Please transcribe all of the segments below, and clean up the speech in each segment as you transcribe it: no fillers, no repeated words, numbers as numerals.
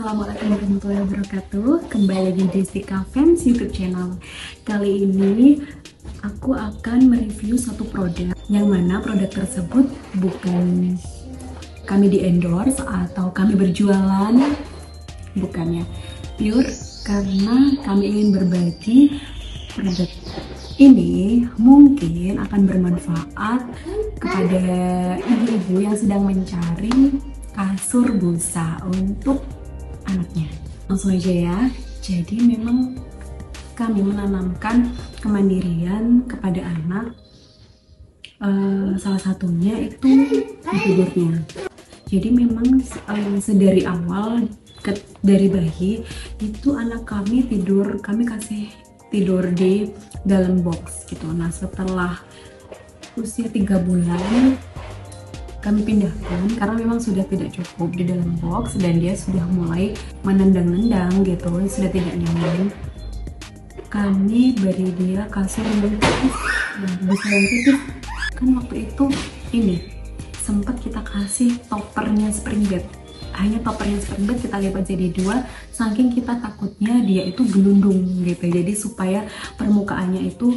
Assalamualaikum warahmatullahi wabarakatuh. Kembali lagi di Stika Fans YouTube channel. Kali ini aku akan mereview satu produk, yang mana produk tersebut bukan kami di endorse atau kami berjualan, bukannya, pure karena kami ingin berbagi produk ini mungkin akan bermanfaat kepada ibu-ibu yang sedang mencari kasur busa untuk anaknya. Langsung aja ya. Jadi memang kami menanamkan kemandirian kepada anak. Salah satunya itu tidurnya. Jadi memang sedari awal dari bayi itu anak kami tidur, kami kasih tidur di dalam box gitu. Nah setelah usia 3 bulan kami pindahkan karena memang sudah tidak cukup di dalam box dan dia sudah mulai menendang-nendang gitu, sudah tidak nyaman. Kami beri dia kasur yang tipis, busa yang tipis. Kan waktu itu ini sempat kita kasih toppernya spring bed. Hanya toppernya spring bed kita lipat jadi 2, saking kita takutnya dia itu gelundung gitu. Jadi supaya permukaannya itu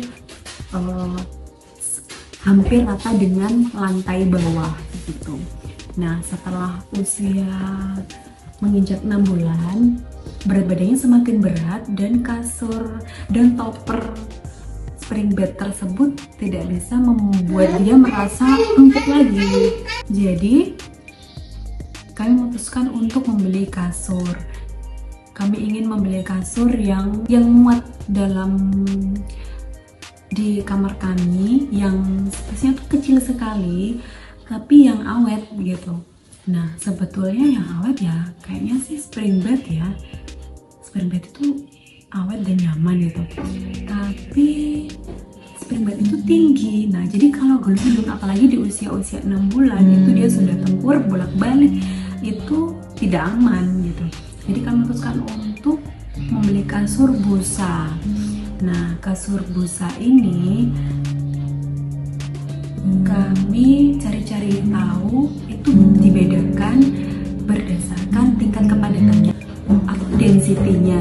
hampir rata dengan lantai bawah gitu. Nah setelah usia menginjak 6 bulan, berat badannya semakin berat dan kasur dan topper spring bed tersebut tidak bisa membuat dia merasa empuk lagi. Jadi kami memutuskan untuk membeli kasur. Kami ingin membeli kasur yang muat di kamar kami, yang spesinya tuh kecil sekali tapi yang awet gitu. Nah sebetulnya yang awet ya kayaknya sih spring bed ya. Spring bed itu awet dan nyaman gitu. Tapi spring bed itu tinggi. Nah jadi kalau gelundung apalagi di usia-usia 6 bulan itu dia sudah tempur bolak-balik, itu tidak aman gitu. Jadi kami memutuskan untuk membeli kasur busa. Nah kasur busa ini kami cari-cari tahu itu dibedakan berdasarkan tingkat kepadatannya atau density-nya.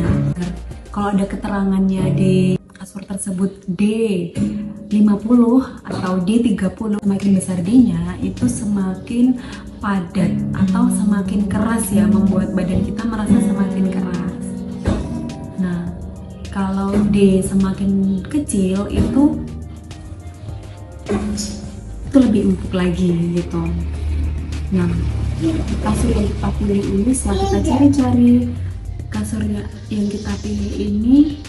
Kalau ada keterangannya di kasur tersebut D50 atau D30, semakin besar D-nya itu semakin padat atau semakin keras ya, membuat badan kita merasa semakin keras. Nah kalau D semakin kecil itu lebih empuk lagi gitu. Nah kasur yang kita pilih ini, setelah kita cari-cari kasurnya yang kita pilih ini,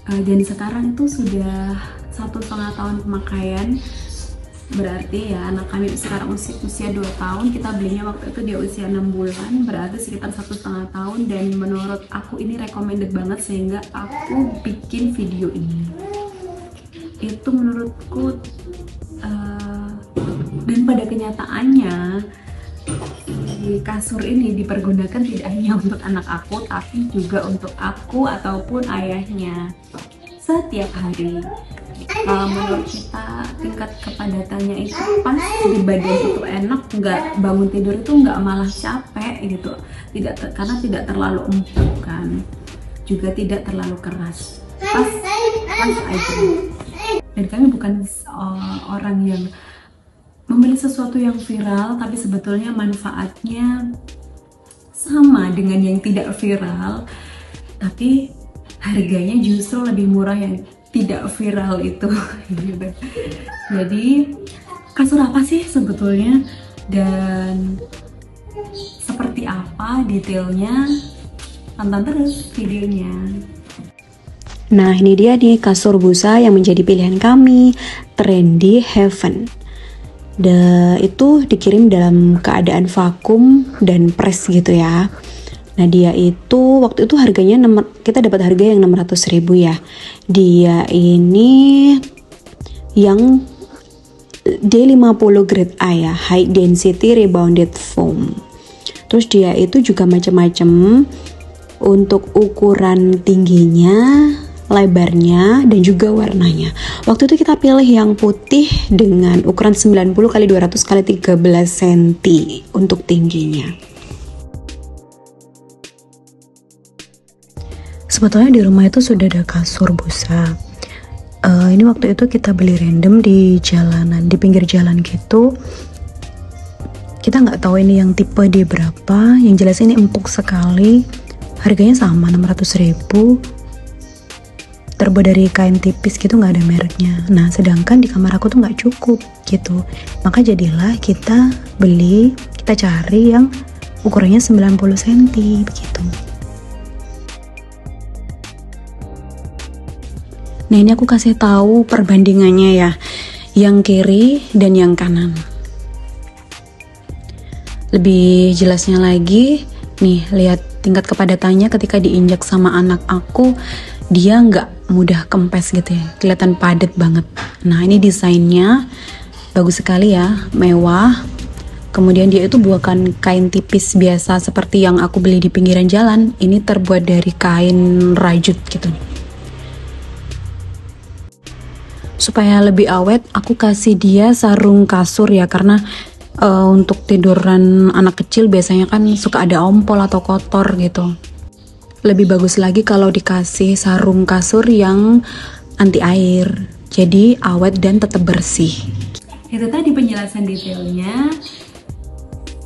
dan sekarang itu sudah 1,5 tahun pemakaian. Berarti ya anak kami sekarang usia 2 tahun, kita belinya waktu itu dia usia 6 bulan, berarti sekitar 1,5 tahun. Dan menurut aku ini recommended banget sehingga aku bikin video ini. Itu menurutku dan pada kenyataannya kasur ini dipergunakan tidak hanya untuk anak aku tapi juga untuk aku ataupun ayahnya setiap hari. Menurut kita tingkat kepadatannya itu pas di badan itu enak, nggak bangun tidur itu nggak malah capek gitu, karena tidak terlalu empuk kan, juga tidak terlalu keras, pas aja. Dan kami bukan orang yang membeli sesuatu yang viral, tapi sebetulnya manfaatnya sama dengan yang tidak viral, tapi harganya justru lebih murah yang tidak viral itu. Jadi kasur apa sih sebetulnya dan seperti apa detailnya, tonton terus videonya. Nah ini dia nih kasur busa yang menjadi pilihan kami, Trendy Heaven. Itu dikirim dalam keadaan vakum dan press gitu ya. Nah dia itu waktu itu harganya kita dapat harga yang 600.000 ya. Dia ini yang D50 grade A ya, high density rebounded foam. Terus dia itu juga macam-macam untuk ukuran tingginya, lebarnya, dan juga warnanya. Waktu itu kita pilih yang putih dengan ukuran 90 x 200 x 13 cm untuk tingginya. Sebetulnya di rumah itu sudah ada kasur busa. Ini waktu itu kita beli random di jalanan, di pinggir jalan gitu. Kita nggak tahu ini yang tipe dia berapa. Yang jelas ini empuk sekali. Harganya sama 600.000. Terbuat dari kain tipis gitu, nggak ada mereknya. Nah, sedangkan di kamar aku tuh nggak cukup gitu. Maka jadilah kita cari yang ukurannya 90 cm begitu. Nah, ini aku kasih tahu perbandingannya ya, yang kiri dan yang kanan. Lebih jelasnya lagi, nih lihat tingkat kepadatannya ketika diinjak sama anak aku, dia nggak mudah kempes gitu ya, kelihatan padat banget. Nah, ini desainnya bagus sekali ya, mewah. Kemudian dia itu bukan kain tipis biasa seperti yang aku beli di pinggiran jalan. Ini terbuat dari kain rajut gitu. Supaya lebih awet, aku kasih dia sarung kasur ya, karena untuk tiduran anak kecil biasanya kan suka ada ompol atau kotor gitu. Lebih bagus lagi kalau dikasih sarung kasur yang anti air, jadi awet dan tetap bersih. Itu tadi penjelasan detailnya.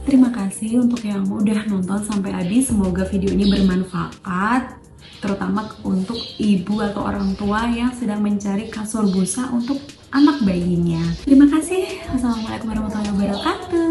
Terima kasih untuk yang udah nonton sampai habis. Semoga video ini bermanfaat, terutama untuk ibu atau orang tua yang sedang mencari kasur busa untuk anak bayinya. Terima kasih. Wassalamualaikum warahmatullahi wabarakatuh.